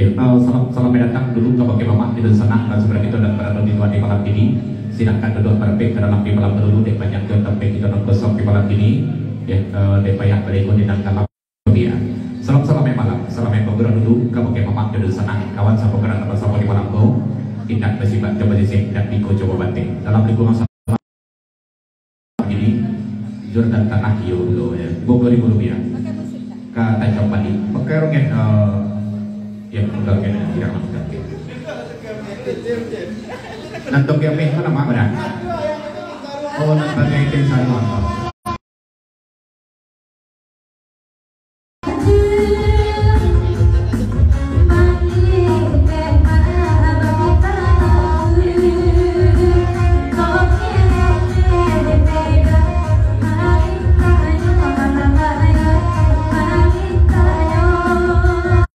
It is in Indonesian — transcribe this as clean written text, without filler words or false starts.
Ya, salam datang dulu ke Bagi Mama di sana dan seperti itu dan berada di di malam ini. Silakan duduk berpek ke dalam di malam dulu dek banyak tuan tempe kita nong kosong di malam ini. Ya, dek banyak berikut di dalam dia. Salam yang malam, salam yang bergerak dulu ke Bagi Mama di sana. Kawan sama gerak bersama di malam kau. Tidak bersifat coba disek dan ikut coba banting dalam lingkungan sama ini. Jordan tanah hiu dulu ya, 20.000 rupiah. Kata coba di pakai roket yang enggak kena tidak masuk. Nanti yang mana nama mana? Oh, nanti yang tim saya